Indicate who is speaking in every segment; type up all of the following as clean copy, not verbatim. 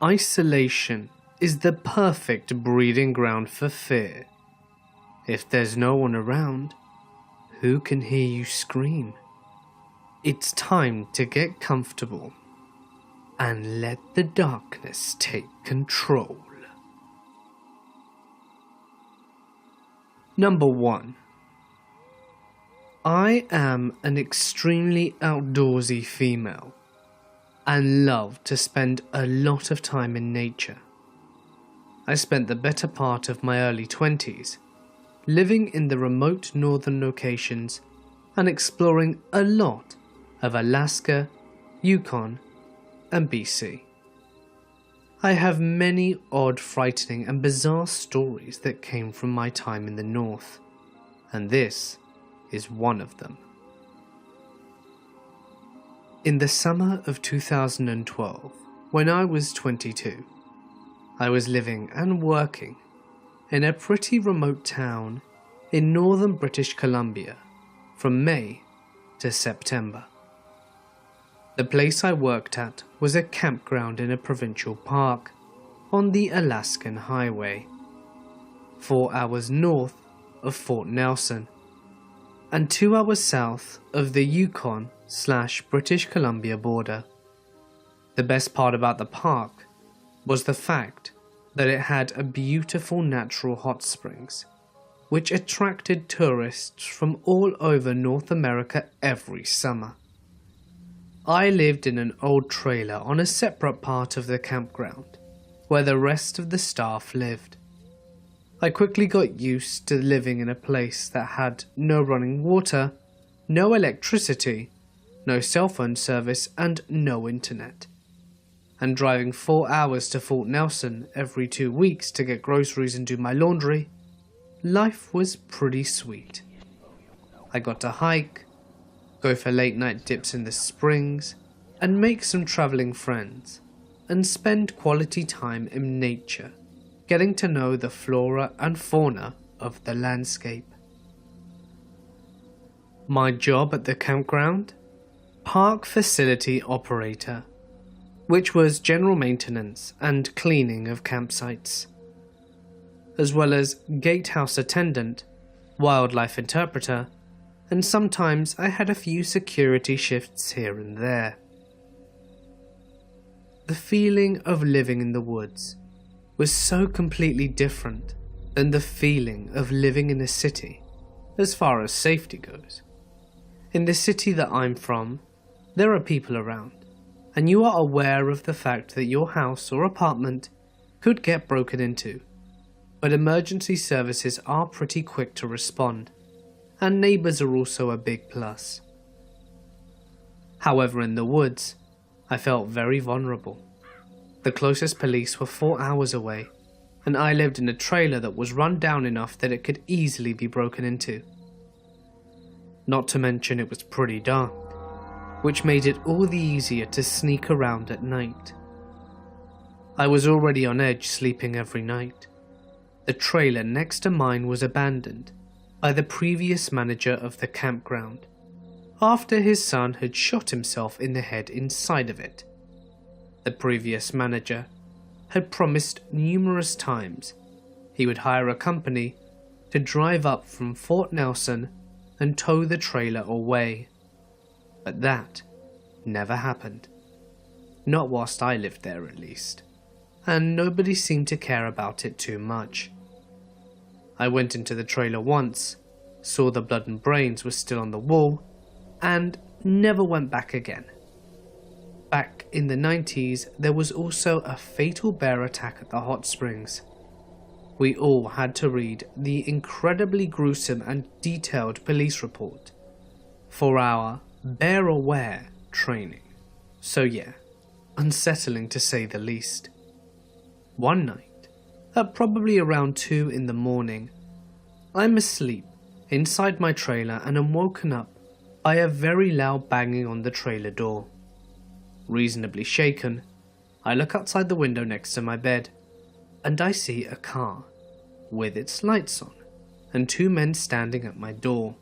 Speaker 1: Isolation is the perfect breeding ground for fear. If there's no one around, who can hear you scream? It's time to get comfortable and let the darkness take control. Number 1. I am an extremely outdoorsy female and love to spend a lot of time in nature. I spent the better part of my early 20s living in the remote northern locations and exploring a lot of Alaska, Yukon, and BC. I have many odd, frightening, and bizarre stories that came from my time in the north, and this is one of them. In the summer of 2012, when I was 22, I was living and working in a pretty remote town in northern British Columbia from May to September. The place I worked at was a campground in a provincial park on the Alaskan Highway, 4 hours north of Fort Nelson and 2 hours south of the Yukon/British Columbia border. The best part about the park was the fact that it had a beautiful natural hot springs, which attracted tourists from all over North America every summer. I lived in an old trailer on a separate part of the campground, where the rest of the staff lived. I quickly got used to living in a place that had no running water, no electricity, no cell phone service, and no internet. And driving 4 hours to Fort Nelson every 2 weeks to get groceries and do my laundry, life was pretty sweet. I got to hike, go for late night dips in the springs, and make some travelling friends, and spend quality time in nature, getting to know the flora and fauna of the landscape. My job at the campground? Park facility operator, which was general maintenance and cleaning of campsites, as well as gatehouse attendant, wildlife interpreter, and sometimes I had a few security shifts here and there. The feeling of living in the woods was so completely different than the feeling of living in a city as far as safety goes. In the city that I'm from, there are people around, and you are aware of the fact that your house or apartment could get broken into, but emergency services are pretty quick to respond, and neighbours are also a big plus. However, in the woods, I felt very vulnerable. The closest police were 4 hours away, and I lived in a trailer that was run down enough that it could easily be broken into. Not to mention it was pretty dark, which made it all the easier to sneak around at night. I was already on edge sleeping every night. The trailer next to mine was abandoned by the previous manager of the campground, after his son had shot himself in the head inside of it. The previous manager had promised numerous times he would hire a company to drive up from Fort Nelson and tow the trailer away, but that never happened. Not whilst I lived there at least, and nobody seemed to care about it too much. I went into the trailer once, saw the blood and brains were still on the wall, and never went back again. Back in the 90s, there was also a fatal bear attack at the hot springs. We all had to read the incredibly gruesome and detailed police report for our bear aware training. So yeah, unsettling to say the least. One night, at probably around 2 in the morning, I'm asleep inside my trailer and am woken up by a very loud banging on the trailer door. Reasonably shaken, I look outside the window next to my bed, and I see a car with its lights on and 2 men standing at my door.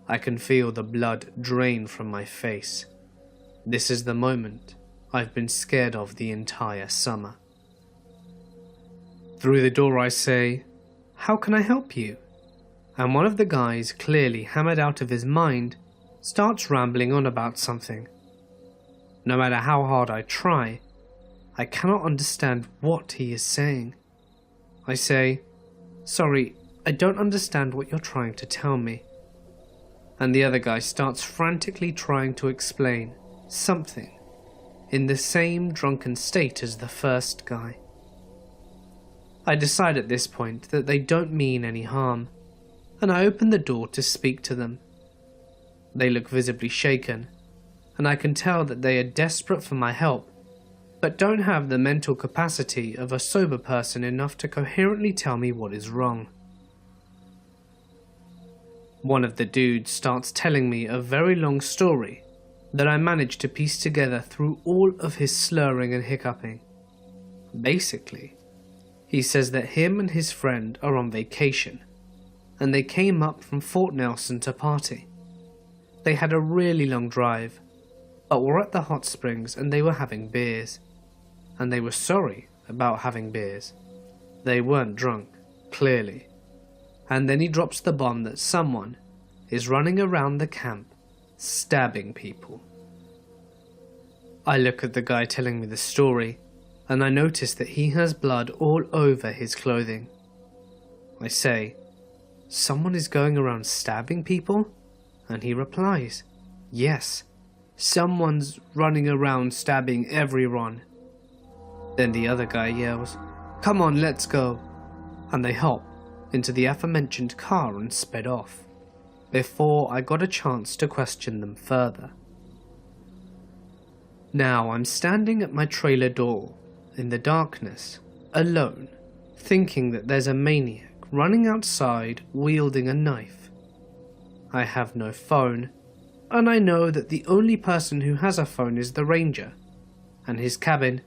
Speaker 1: I can feel the blood drain from my face. This is the moment I've been scared of the entire summer. Through the door I say, "How can I help you?" And one of the guys, clearly hammered out of his mind, starts rambling on about something. No matter how hard I try, I cannot understand what he is saying. I say, "Sorry, I don't understand what you're trying to tell me." And the other guy starts frantically trying to explain something in the same drunken state as the first guy. I decide at this point that they don't mean any harm, and I open the door to speak to them. They look visibly shaken, and I can tell that they are desperate for my help, but don't have the mental capacity of a sober person enough to coherently tell me what is wrong. One of the dudes starts telling me a very long story that I managed to piece together through all of his slurring and hiccuping. Basically, he says that him and his friend are on vacation, and they came up from Fort Nelson to party. They had a really long drive, but were at the hot springs and they were having beers. And they were sorry about having beers. They weren't drunk, clearly. And then he drops the bomb that someone is running around the camp stabbing people. I look at the guy telling me the story, and I notice that he has blood all over his clothing. I say, "Someone is going around stabbing people?" And he replies, "Yes, someone's running around stabbing everyone." Then the other guy yells, "Come on, let's go." And they hop into the aforementioned car and sped off, before I got a chance to question them further. Now I'm standing at my trailer door, in the darkness, alone, thinking that there's a maniac running outside wielding a knife. I have no phone, and I know that the only person who has a phone is the ranger, and his cabin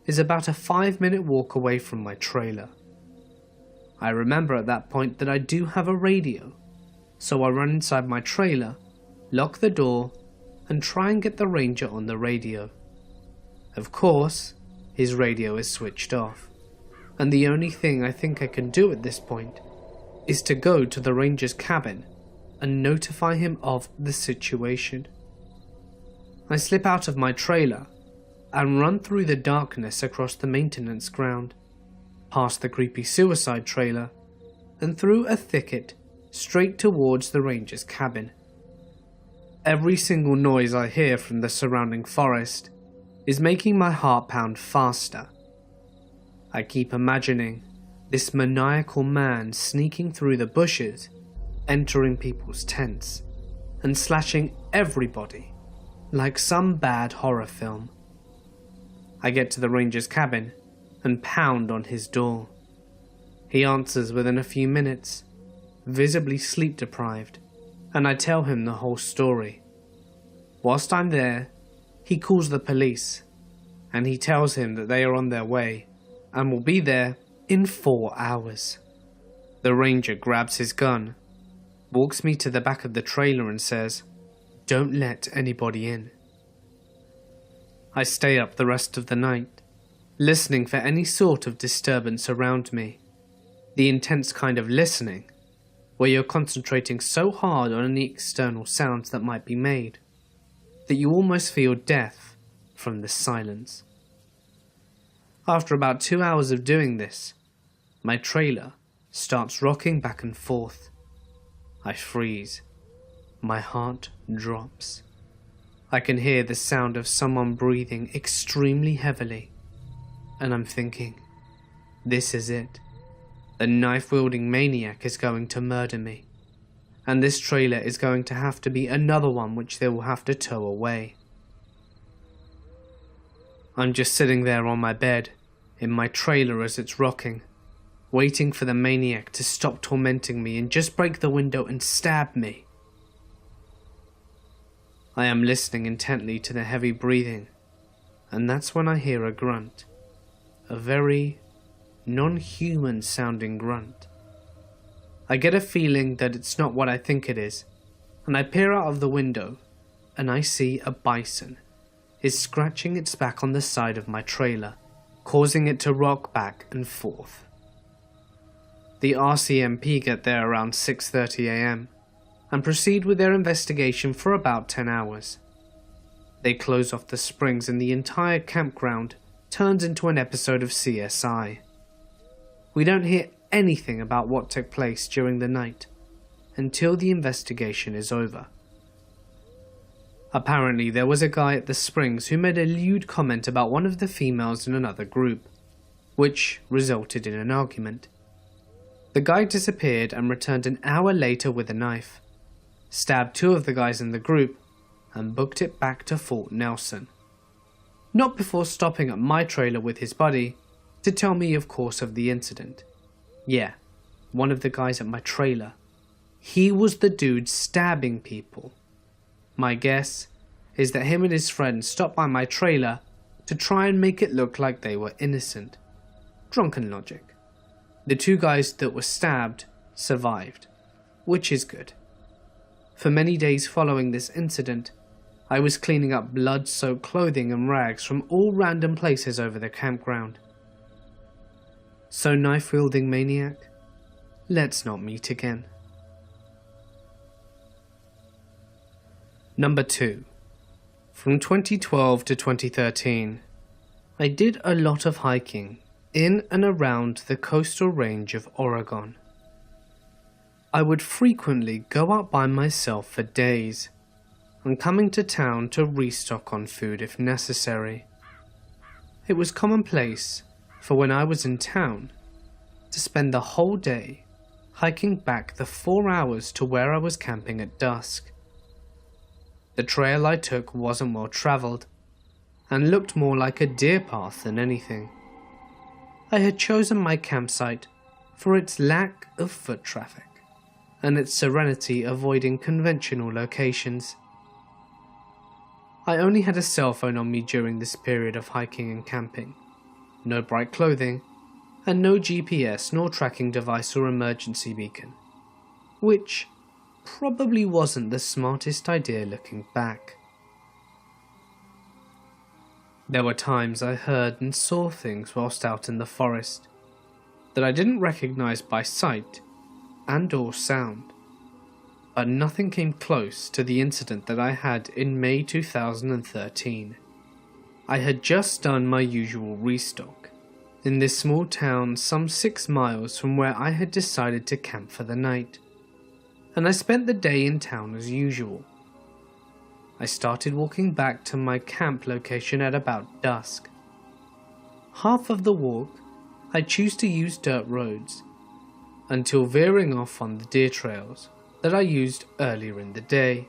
Speaker 1: is about a 5-minute walk away from my trailer. I remember at that point that I do have a radio, so I run inside my trailer, lock the door, and try and get the ranger on the radio. Of course, his radio is switched off, and the only thing I think I can do at this point is to go to the ranger's cabin and notify him of the situation. I slip out of my trailer and run through the darkness across the maintenance ground, past the creepy suicide trailer, and through a thicket straight towards the ranger's cabin. Every single noise I hear from the surrounding forest is making my heart pound faster. I keep imagining this maniacal man sneaking through the bushes, entering people's tents, and slashing everybody like some bad horror film. I get to the ranger's cabin and pound on his door. He answers within a few minutes, visibly sleep deprived, and I tell him the whole story. Whilst I'm there, he calls the police, and he tells him that they are on their way and will be there in 4 hours. The ranger grabs his gun, walks me to the back of the trailer and says, "Don't let anybody in." I stay up the rest of the night, listening for any sort of disturbance around me. The intense kind of listening, where you're concentrating so hard on any external sounds that might be made, that you almost feel death from the silence. After about 2 hours of doing this, my trailer starts rocking back and forth. I freeze. My heart drops. I can hear the sound of someone breathing extremely heavily, and I'm thinking, this is it. The knife-wielding maniac is going to murder me, and this trailer is going to have to be another one which they will have to tow away. I'm just sitting there on my bed, in my trailer as it's rocking, waiting for the maniac to stop tormenting me and just break the window and stab me. I am listening intently to the heavy breathing, and that's when I hear a grunt, a very non-human sounding grunt. I get a feeling that it's not what I think it is, and I peer out of the window, and I see a bison is scratching its back on the side of my trailer, causing it to rock back and forth. The RCMP get there around 6:30 AM and proceed with their investigation for about 10 hours. They close off the springs and the entire campground turns into an episode of CSI. We don't hear anything about what took place during the night until the investigation is over. Apparently, there was a guy at the springs who made a lewd comment about one of the females in another group, which resulted in an argument. The guy disappeared and returned an hour later with a knife, stabbed 2 of the guys in the group, and booked it back to Fort Nelson. Not before stopping at my trailer with his buddy to tell me, of course, of the incident. Yeah, one of the guys at my trailer. He was the dude stabbing people. My guess is that him and his friends stopped by my trailer to try and make it look like they were innocent. Drunken logic. The 2 guys that were stabbed survived, which is good. For many days following this incident, I was cleaning up blood-soaked clothing and rags from all random places over the campground. So, knife-wielding maniac, let's not meet again. Number 2. From 2012 to 2013, I did a lot of hiking in and around the coastal range of Oregon. I would frequently go out by myself for days, and coming to town to restock on food if necessary. It was commonplace for when I was in town to spend the whole day hiking back the 4 hours to where I was camping at dusk. The trail I took wasn't well travelled and looked more like a deer path than anything. I had chosen my campsite for its lack of foot traffic and its serenity avoiding conventional locations. I only had a cell phone on me during this period of hiking and camping, no bright clothing, and no GPS nor tracking device or emergency beacon, which probably wasn't the smartest idea looking back. There were times I heard and saw things whilst out in the forest that I didn't recognize by sight and or sound, but nothing came close to the incident that I had in May 2013. I had just done my usual restock in this small town some 6 miles from where I had decided to camp for the night, and I spent the day in town as usual. I started walking back to my camp location at about dusk. Half of the walk I choose to use dirt roads, until veering off on the deer trails that I used earlier in the day.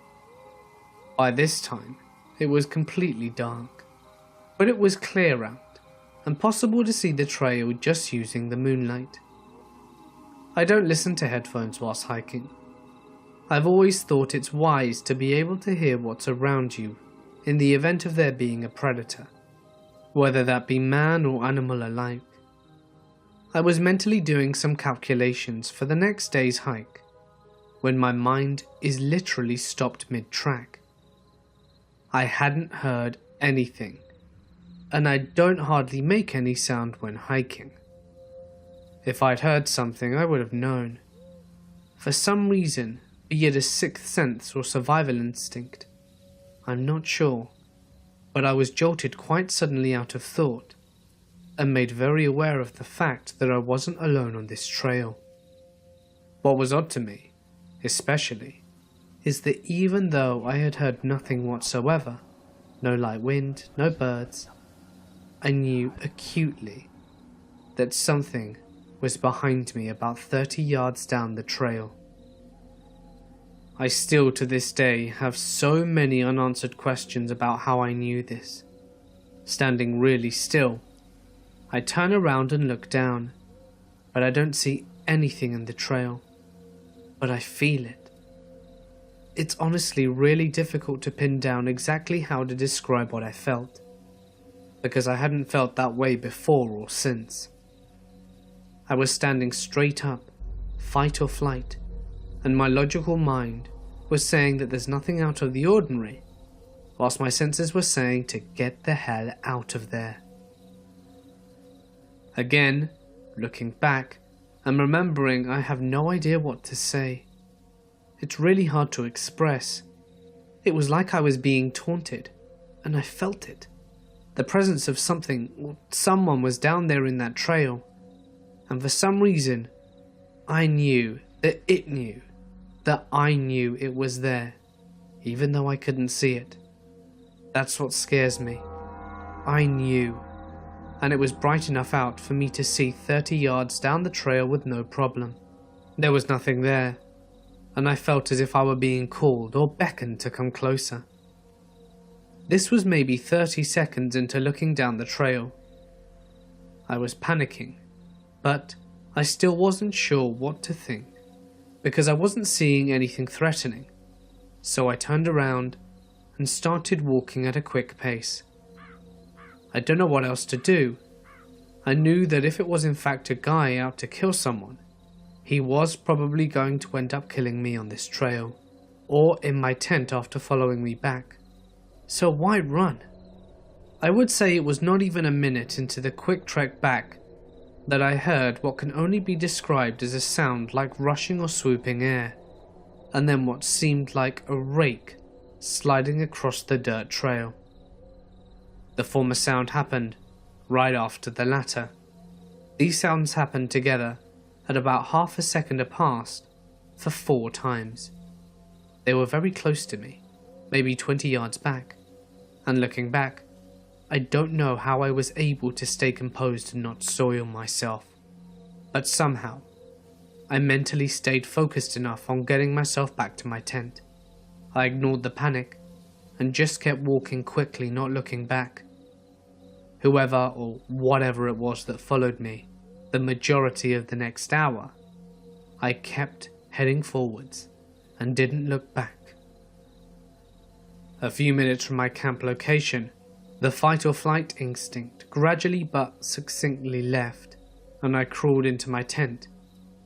Speaker 1: By this time, it was completely dark, but it was clear out and possible to see the trail just using the moonlight. I don't listen to headphones whilst hiking. I've always thought it's wise to be able to hear what's around you in the event of there being a predator, whether that be man or animal alike. I was mentally doing some calculations for the next day's hike when my mind is literally stopped mid-track. I hadn't heard anything, and I don't hardly make any sound when hiking. If I'd heard something, I would have known. For some reason, be it a sixth sense or survival instinct, I'm not sure, but I was jolted quite suddenly out of thought and made very aware of the fact that I wasn't alone on this trail. What was odd to me, especially, is that even though I had heard nothing whatsoever, no light wind, no birds, I knew acutely that something was behind me about 30 yards down the trail. I still to this day have so many unanswered questions about how I knew this. Standing really still, I turn around and look down, but I don't see anything in the trail, but I feel it. It's honestly really difficult to pin down exactly how to describe what I felt, because I hadn't felt that way before or since. I was standing straight up, fight or flight, and my logical mind was saying that there's nothing out of the ordinary, whilst my senses were saying to get the hell out of there. Again, looking back, and remembering I have no idea what to say. It's really hard to express. It was like I was being taunted, and I felt it. The presence of something or someone was down there in that trail, and for some reason, I knew that it knew that I knew it was there, even though I couldn't see it. That's what scares me. I knew. And it was bright enough out for me to see 30 yards down the trail with no problem. There was nothing there, and I felt as if I were being called or beckoned to come closer. This was maybe 30 seconds into looking down the trail. I was panicking, but I still wasn't sure what to think, because I wasn't seeing anything threatening, so I turned around and started walking at a quick pace. I don't know what else to do. I knew that if it was in fact a guy out to kill someone, he was probably going to end up killing me on this trail, or in my tent after following me back. So why run? I would say it was not even a minute into the quick trek back that I heard what can only be described as a sound like rushing or swooping air, and then what seemed like a rake sliding across the dirt trail. The former sound happened right after the latter. These sounds happened together at about half a second apart for 4 times. They were very close to me, maybe 20 yards back, and looking back, I don't know how I was able to stay composed and not soil myself, but somehow I mentally stayed focused enough on getting myself back to my tent. I ignored the panic and just kept walking quickly, not looking back. Whoever or whatever it was that followed me, the majority of the next hour, I kept heading forwards and didn't look back. A few minutes from my camp location, the fight or flight instinct gradually but succinctly left, and I crawled into my tent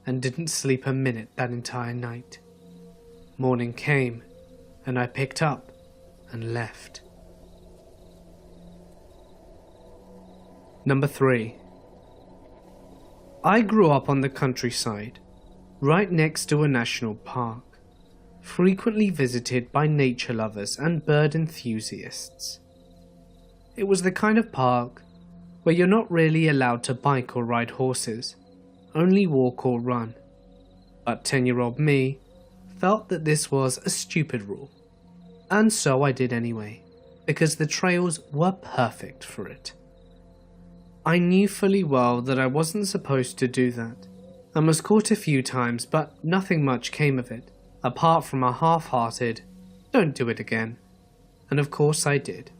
Speaker 1: and didn't sleep a minute that entire night. Morning came, and I picked up and left. Number 3. I grew up on the countryside, right next to a national park, frequently visited by nature lovers and bird enthusiasts. It was the kind of park where you're not really allowed to bike or ride horses, only walk or run. But 10-year-old me felt that this was a stupid rule, and so I did anyway, because the trails were perfect for it. I knew fully well that I wasn't supposed to do that, and was caught a few times, but nothing much came of it, apart from a half-hearted, "Don't do it again," and of course I did.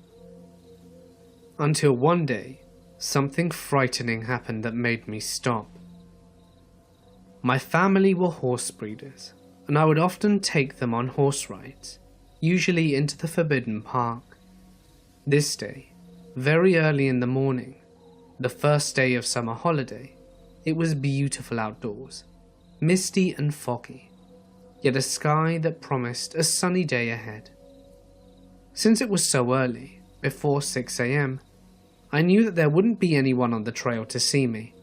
Speaker 1: Until one day, something frightening happened that made me stop. My family were horse breeders, and I would often take them on horse rides, usually into the Forbidden Park. This day, very early in the morning, the first day of summer holiday, it was beautiful outdoors, misty and foggy, yet a sky that promised a sunny day ahead. Since it was so early, before 6 a.m, I knew that there wouldn't be anyone on the trail to see me.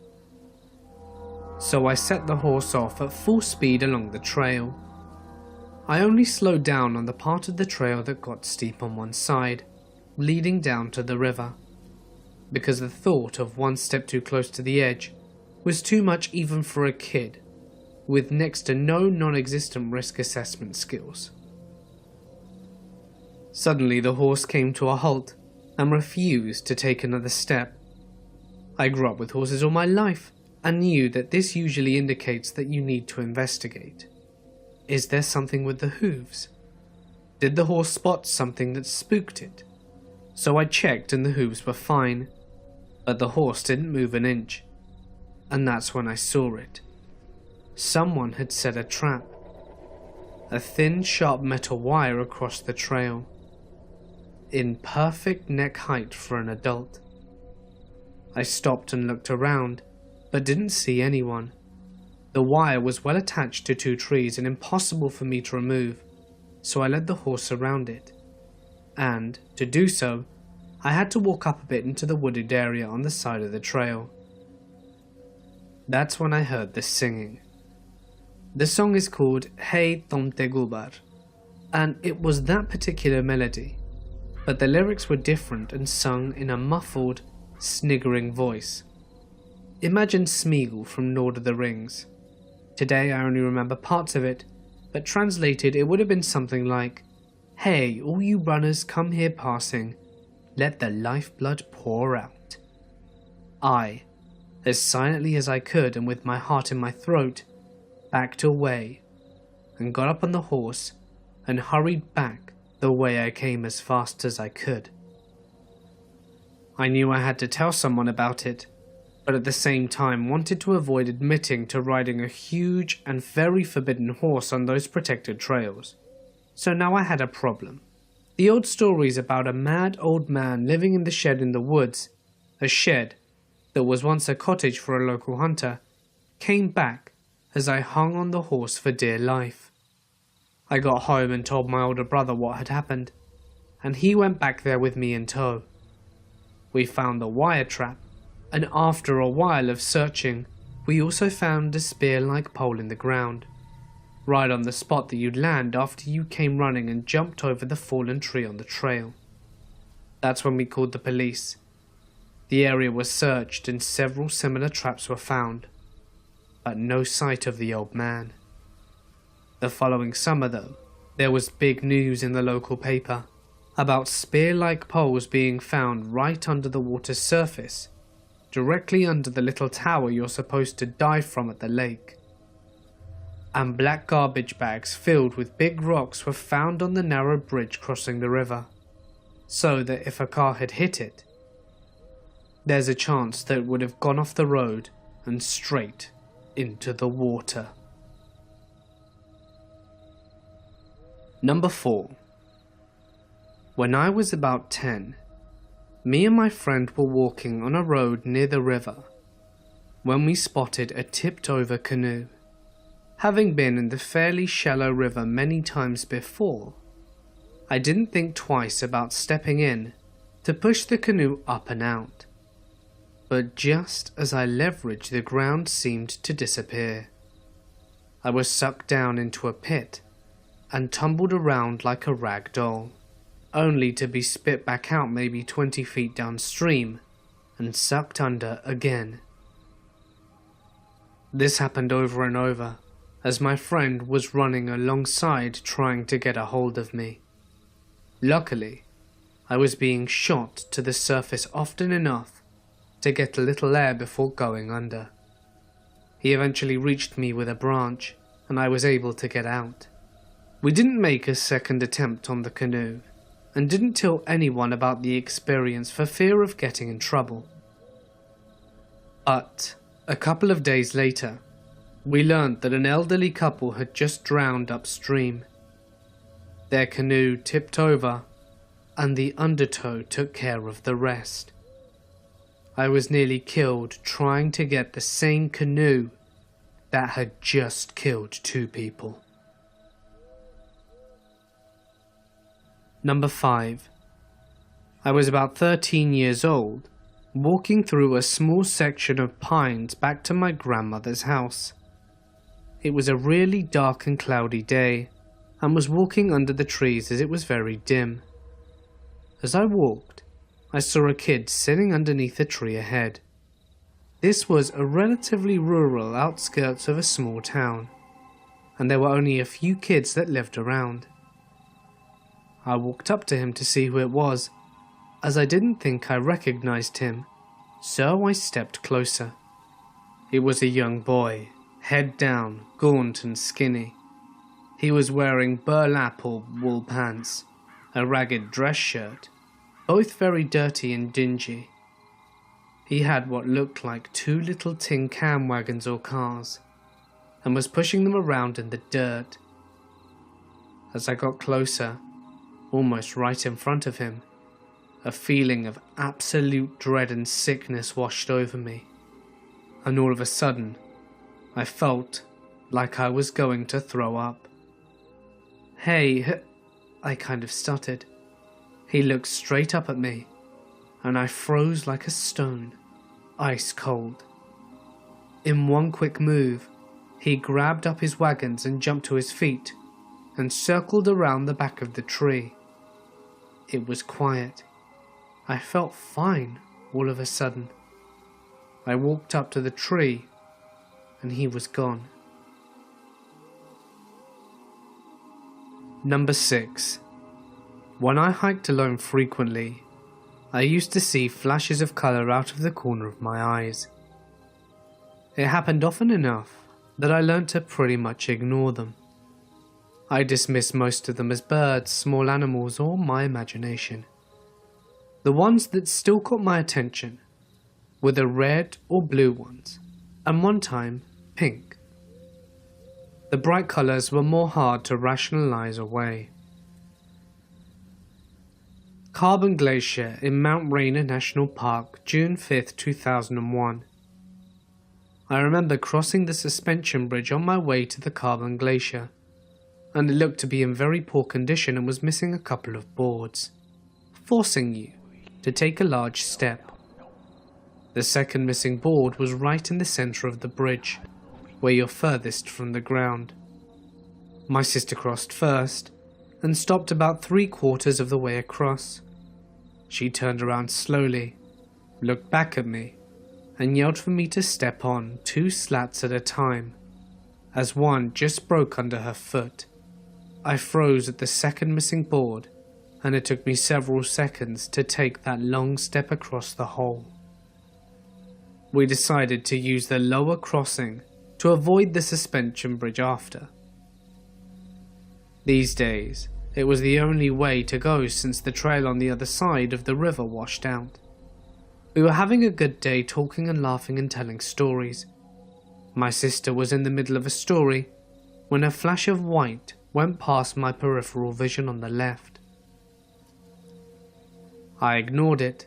Speaker 1: So I set the horse off at full speed along the trail. I only slowed down on the part of the trail that got steep on one side, leading down to the river, because the thought of one step too close to the edge was too much even for a kid with next to no non-existent risk assessment skills. Suddenly the horse came to a halt and refused to take another step. I grew up with horses all my life and knew that this usually indicates that you need to investigate. Is there something with the hooves? Did the horse spot something that spooked it? So I checked and the hooves were fine, but the horse didn't move an inch, and that's when I saw it. Someone had set a trap. A thin, sharp metal wire across the trail, in perfect neck height for an adult. I stopped and looked around, but didn't see anyone. The wire was well attached to 2 trees and impossible for me to remove, so I led the horse around it. and, to do so, I had to walk up a bit into the wooded area on the side of the trail. That's when I heard the singing. The song is called Hey Tomte Gubar, and it was that particular melody, but the lyrics were different and sung in a muffled, sniggering voice. Imagine Smeagol from Lord of the Rings. Today I only remember parts of it, but translated it would have been something like, "Hey, all you runners come here passing, let the lifeblood pour out." I, as silently as I could and with my heart in my throat, backed away and got up on the horse and hurried back the way I came as fast as I could. I knew I had to tell someone about it, but at the same time wanted to avoid admitting to riding a huge and very forbidden horse on those protected trails. So now I had a problem. The old stories about a mad old man living in the shed in the woods, a shed that was once a cottage for a local hunter, came back as I hung on the horse for dear life. I got home and told my older brother what had happened, and he went back there with me in tow. We found the wire trap, and after a while of searching, we also found a spear-like pole in the ground, right on the spot that you'd land after you came running and jumped over the fallen tree on the trail. That's when we called the police. The area was searched and several similar traps were found, but no sight of the old man. The following summer though, there was big news in the local paper about spear-like poles being found right under the water's surface, directly under the little tower you're supposed to dive from at the lake. And black garbage bags filled with big rocks were found on the narrow bridge crossing the river, so that if a car had hit it, there's a chance that it would have gone off the road and straight into the water. Number 4. When I was about 10, me and my friend were walking on a road near the river when we spotted a tipped-over canoe. Having been in the fairly shallow river many times before, I didn't think twice about stepping in to push the canoe up and out. But just as I leveraged, the ground seemed to disappear. I was sucked down into a pit and tumbled around like a rag doll, only to be spit back out maybe 20 feet downstream and sucked under again. This happened over and over, as my friend was running alongside trying to get a hold of me. Luckily, I was being shot to the surface often enough to get a little air before going under. He eventually reached me with a branch, and I was able to get out. We didn't make a second attempt on the canoe, and didn't tell anyone about the experience for fear of getting in trouble. But a couple of days later, we learned that an elderly couple had just drowned upstream. Their canoe tipped over, and the undertow took care of the rest. I was nearly killed trying to get the same canoe that had just killed 2 people. Number 5. I was about 13 years old, walking through a small section of pines back to my grandmother's house. It was a really dark and cloudy day, and was walking under the trees as it was very dim. As I walked, I saw a kid sitting underneath a tree ahead. This was a relatively rural outskirts of a small town, and there were only a few kids that lived around. I walked up to him to see who it was, as I didn't think I recognized him, so I stepped closer. It was a young boy, head down, gaunt and skinny. He was wearing burlap or wool pants, a ragged dress shirt, both very dirty and dingy. He had what looked like 2 little tin can wagons or cars, and was pushing them around in the dirt. As I got closer, almost right in front of him, a feeling of absolute dread and sickness washed over me, and all of a sudden, I felt like I was going to throw up. "Hey," I kind of stuttered. He looked straight up at me, and I froze like a stone, ice cold. In one quick move, he grabbed up his wagons and jumped to his feet and circled around the back of the tree. It was quiet. I felt fine all of a sudden. I walked up to the tree and he was gone. Number 6. When I hiked alone frequently, I used to see flashes of colour out of the corner of my eyes. It happened often enough that I learnt to pretty much ignore them. I dismissed most of them as birds, small animals, or my imagination. The ones that still caught my attention were the red or blue ones, and one time pink. The bright colours were more hard to rationalise away. Carbon Glacier in Mount Rainier National Park, June 5th, 2001. I remember crossing the suspension bridge on my way to the Carbon Glacier, and it looked to be in very poor condition and was missing a couple of boards, forcing you to take a large step. The second missing board was right in the centre of the bridge, where you're furthest from the ground. My sister crossed first, and stopped about 3/4 of the way across. She turned around slowly, looked back at me, and yelled for me to step on 2 slats at a time, as one just broke under her foot. I froze at the second missing board, and it took me several seconds to take that long step across the hole. We decided to use the lower crossing to avoid the suspension bridge after. These days, it was the only way to go since the trail on the other side of the river washed out. We were having a good day talking and laughing and telling stories. My sister was in the middle of a story when a flash of white went past my peripheral vision on the left. I ignored it,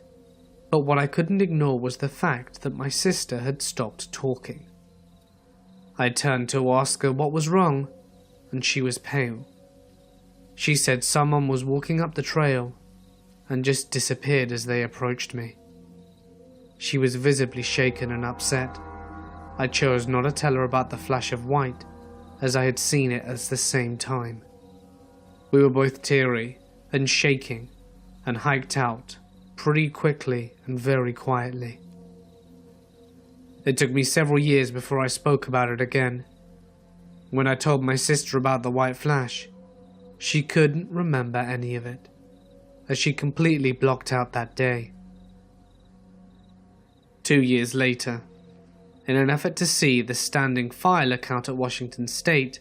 Speaker 1: but what I couldn't ignore was the fact that my sister had stopped talking. I turned to ask her what was wrong, and she was pale. She said someone was walking up the trail and just disappeared as they approached me. She was visibly shaken and upset. I chose not to tell her about the flash of white, as I had seen it at the same time. We were both teary and shaking and hiked out pretty quickly and very quietly. It took me several years before I spoke about it again. When I told my sister about the white flash, she couldn't remember any of it, as she completely blocked out that day. 2 years later, in an effort to see the standing file account at Washington State,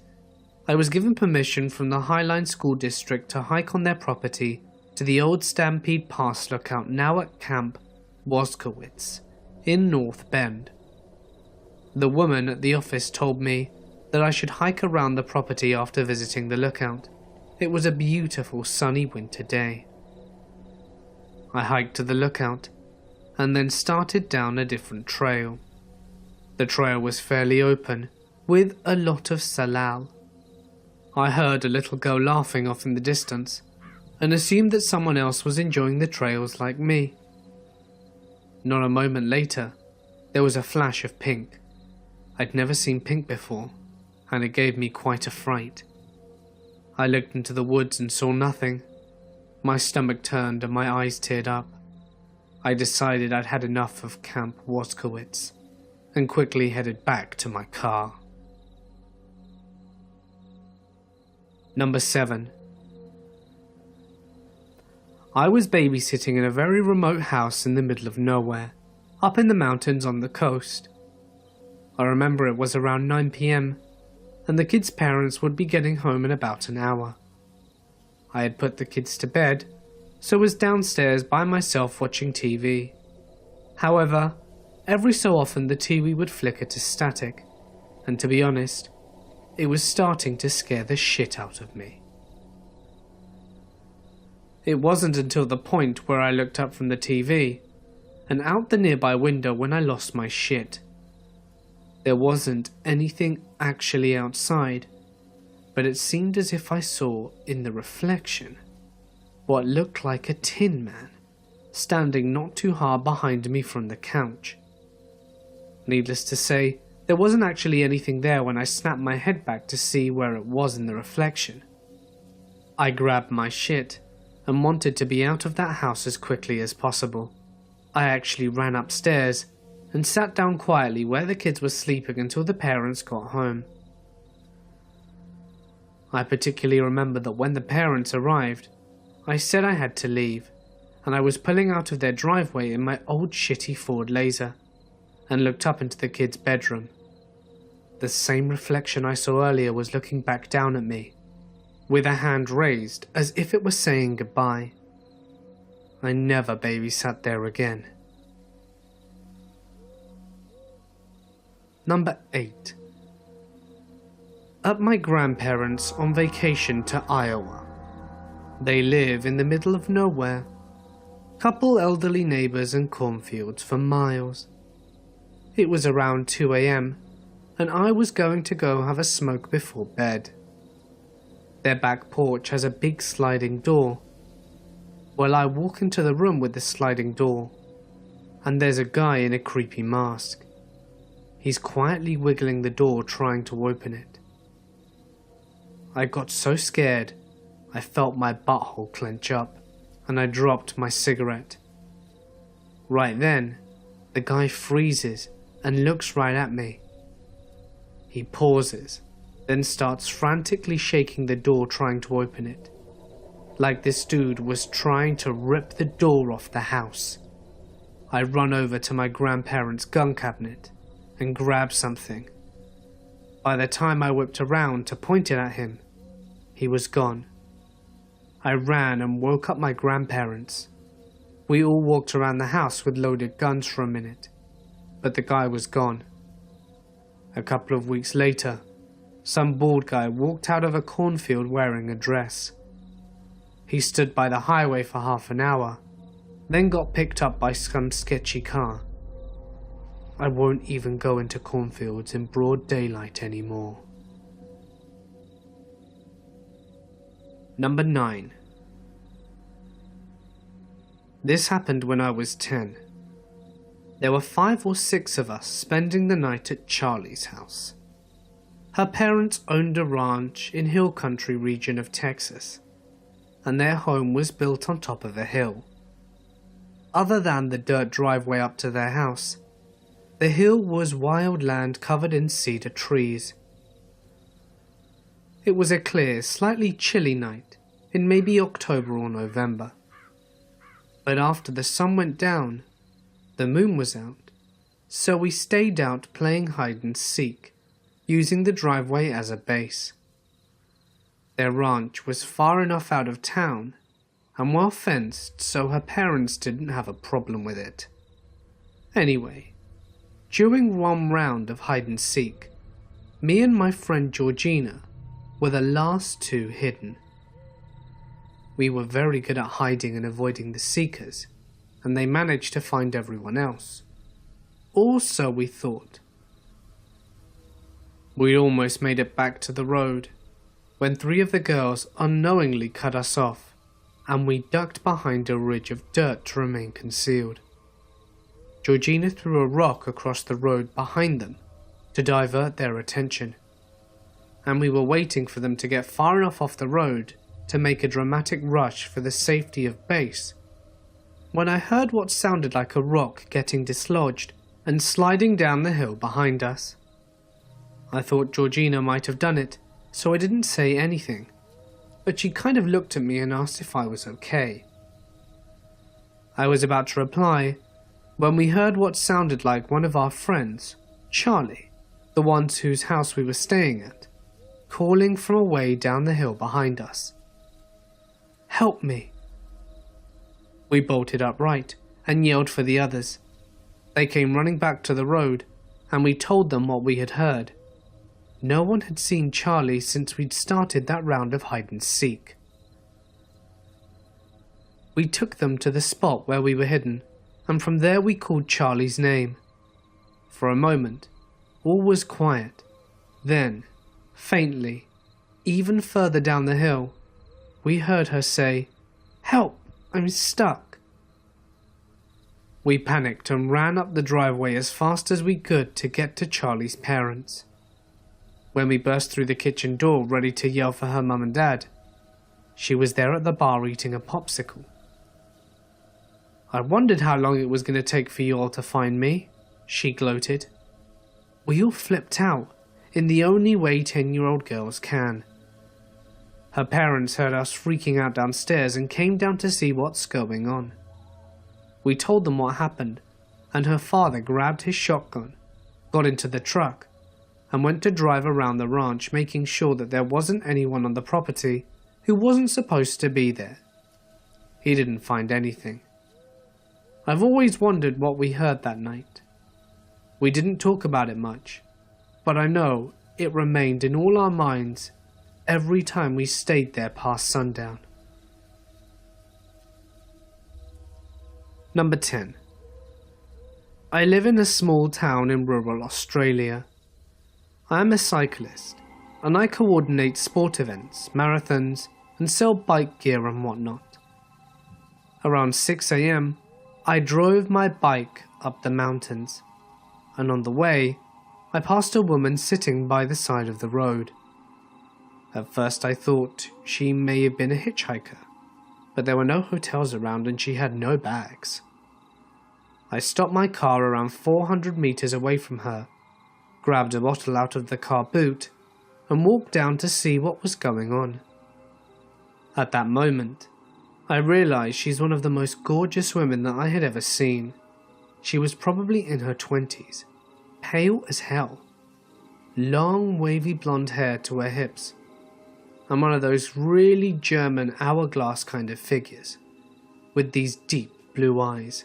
Speaker 1: I was given permission from the Highline School District to hike on their property to the old Stampede Pass lookout, now at Camp Woskowitz in North Bend. The woman at the office told me that I should hike around the property after visiting the lookout. It was a beautiful sunny winter day. I hiked to the lookout and then started down a different trail. The trail was fairly open, with a lot of salal. I heard a little girl laughing off in the distance, and assumed that someone else was enjoying the trails like me. Not a moment later, there was a flash of pink. I'd never seen pink before, and it gave me quite a fright. I looked into the woods and saw nothing. My stomach turned and my eyes teared up. I decided I'd had enough of Camp Woskowitz, and quickly headed back to my car. Number 7. I was babysitting in a very remote house in the middle of nowhere, up in the mountains on the coast. I remember it was around 9 p.m, and the kids' parents would be getting home in about an hour. I had put the kids to bed, so was downstairs by myself watching TV. However, every so often the TV would flicker to static, and to be honest, it was starting to scare the shit out of me. It wasn't until the point where I looked up from the TV and out the nearby window when I lost my shit. There wasn't anything actually outside, but it seemed as if I saw in the reflection what looked like a tin man, standing not too far behind me from the couch. Needless to say, there wasn't actually anything there when I snapped my head back to see where it was in the reflection. I grabbed my shit and wanted to be out of that house as quickly as possible. I actually ran upstairs and sat down quietly where the kids were sleeping until the parents got home. I particularly remember that when the parents arrived, I said I had to leave, and I was pulling out of their driveway in my old shitty Ford Laser, and looked up into the kids' bedroom. The same reflection I saw earlier was looking back down at me, with a hand raised as if it was saying goodbye. I never babysat there again. Number 8. At my grandparents' on vacation to Iowa. They live in the middle of nowhere. Couple elderly neighbors and cornfields for miles. It was around 2 a.m. and I was going to go have a smoke before bed. Their back porch has a big sliding door. Well, I walk into the room with the sliding door, and there's a guy in a creepy mask. He's quietly wiggling the door trying to open it. I got so scared, I felt my butthole clench up, and I dropped my cigarette. Right then, the guy freezes and looks right at me. He pauses, then starts frantically shaking the door trying to open it, like this dude was trying to rip the door off the house. I run over to my grandparents' gun cabinet and grab something. By the time I whipped around to point it at him, he was gone. I ran and woke up my grandparents. We all walked around the house with loaded guns for a minute, but the guy was gone. A couple of weeks later, some bald guy walked out of a cornfield wearing a dress. He stood by the highway for half an hour, then got picked up by some sketchy car. I won't even go into cornfields in broad daylight anymore. Number 9. This happened when I was 10. There were 5 or 6 of us spending the night at Charlie's house. Her parents owned a ranch in hill country region of Texas, and their home was built on top of a hill. Other than the dirt driveway up to their house, the hill was wild land covered in cedar trees. It was a clear, slightly chilly night in maybe October or November. But after the sun went down, the moon was out, so we stayed out playing hide and seek, using the driveway as a base. Their ranch was far enough out of town and well fenced, so her parents didn't have a problem with it. Anyway, during one round of hide and seek, me and my friend Georgina were the last 2 hidden. We were very good at hiding and avoiding the seekers, and they managed to find everyone else. Or so we thought. We almost made it back to the road, when 3 of the girls unknowingly cut us off, and we ducked behind a ridge of dirt to remain concealed. Georgina threw a rock across the road behind them to divert their attention, and we were waiting for them to get far enough off the road to make a dramatic rush for the safety of base, when I heard what sounded like a rock getting dislodged and sliding down the hill behind us. I thought Georgina might have done it, so I didn't say anything, but she kind of looked at me and asked if I was okay. I was about to reply when we heard what sounded like one of our friends, Charlie, the ones whose house we were staying at, calling from away down the hill behind us. "Help me." We bolted upright and yelled for the others. They came running back to the road, and we told them what we had heard. No one had seen Charlie since we'd started that round of hide and seek. We took them to the spot where we were hidden, and from there we called Charlie's name. For a moment, all was quiet. Then, faintly, even further down the hill, we heard her say, Help! I'm stuck!" We panicked and ran up the driveway as fast as we could to get to Charlie's parents. When we burst through the kitchen door ready to yell for her mum and dad, she was there at the bar eating a popsicle. "I wondered how long it was going to take for you all to find me," she gloated. We all flipped out, in the only way 10-year-old girls can. Her parents heard us freaking out downstairs and came down to see what's going on. We told them what happened, and her father grabbed his shotgun, got into the truck, and went to drive around the ranch, making sure that there wasn't anyone on the property who wasn't supposed to be there. He didn't find anything. I've always wondered what we heard that night. We didn't talk about it much, but I know it remained in all our minds every time we stayed there past sundown. Number 10. I live in a small town in rural Australia. I am a cyclist, and I coordinate sport events, marathons, and sell bike gear and whatnot. Around 6 AM, I drove my bike up the mountains, and on the way, I passed a woman sitting by the side of the road. At first I thought she may have been a hitchhiker, but there were no hotels around and she had no bags. I stopped my car around 400 meters away from her, grabbed a bottle out of the car boot, and walked down to see what was going on. At that moment, I realized she's one of the most gorgeous women that I had ever seen. She was probably in her 20s, pale as hell, long wavy blonde hair to her hips, and one of those really German hourglass kind of figures, with these deep blue eyes.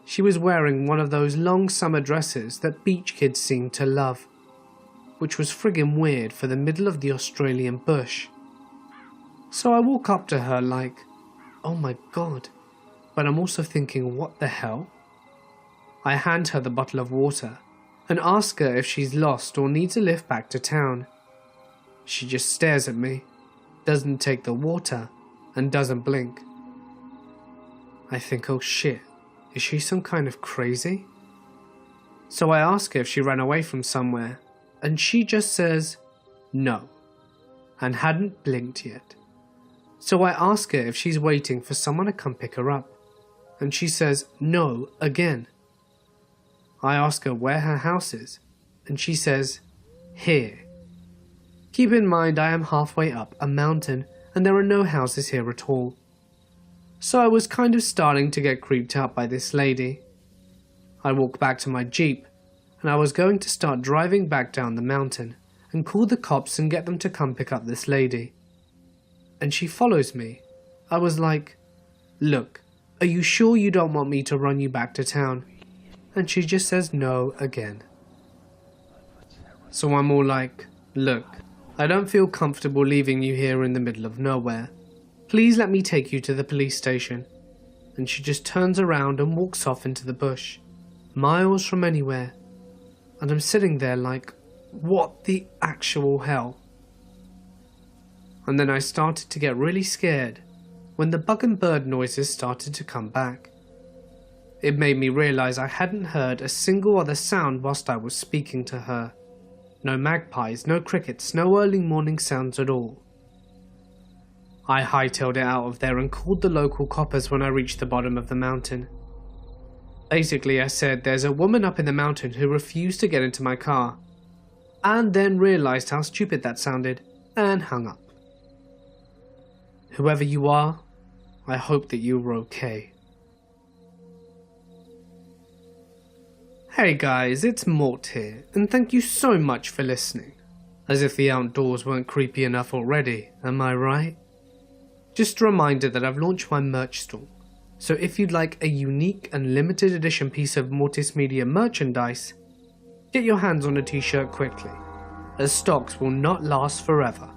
Speaker 1: She was wearing one of those long summer dresses that beach kids seem to love, which was friggin' weird for the middle of the Australian bush. So I walk up to her like, oh my god, but I'm also thinking, what the hell? I hand her the bottle of water and ask her if she's lost or needs a lift back to town. She just stares at me, doesn't take the water, and doesn't blink. I think, oh shit, is she some kind of crazy? So I ask her if she ran away from somewhere, and she just says, no, and hadn't blinked yet. So I ask her if she's waiting for someone to come pick her up, and she says no again. I ask her where her house is, and she says, here. Keep in mind I am halfway up a mountain, and there are no houses here at all. So I was kind of starting to get creeped out by this lady. I walked back to my Jeep, and I was going to start driving back down the mountain and call the cops and get them to come pick up this lady. And she follows me. I was like, look, are you sure you don't want me to run you back to town? And she just says no again. So I'm all like, look, I don't feel comfortable leaving you here in the middle of nowhere. Please let me take you to the police station. And she just turns around and walks off into the bush, miles from anywhere. And I'm sitting there like, what the actual hell? And then I started to get really scared when the bug and bird noises started to come back. It made me realize I hadn't heard a single other sound whilst I was speaking to her. No magpies, no crickets, no early morning sounds at all. I hightailed it out of there and called the local coppers when I reached the bottom of the mountain. Basically I said there's a woman up in the mountain who refused to get into my car, and then realized how stupid that sounded and hung up. Whoever you are, I hope that you were okay. Hey guys, it's Mort here, and thank you so much for listening. As if the outdoors weren't creepy enough already, am I right? Just a reminder that I've launched my merch store, so if you'd like a unique and limited edition piece of Mortis Media merchandise, get your hands on a t-shirt quickly, as stocks will not last forever.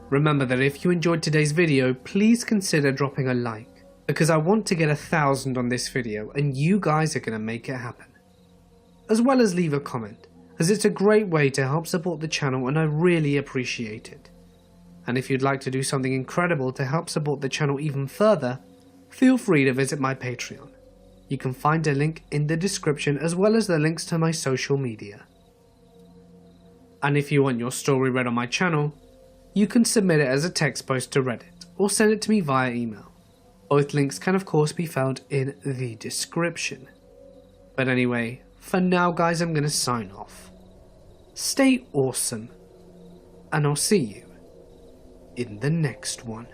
Speaker 1: Remember that if you enjoyed today's video, please consider dropping a like, because I want to get 1,000 on this video and you guys are going to make it happen. As well as leave a comment, as it's a great way to help support the channel and I really appreciate it. And if you'd like to do something incredible to help support the channel even further, feel free to visit my Patreon. You can find a link in the description as well as the links to my social media. And if you want your story read on my channel, you can submit it as a text post to Reddit or send it to me via email. Both links can of course be found in the description. But anyway, for now guys, I'm going to sign off. Stay awesome, and I'll see you in the next one.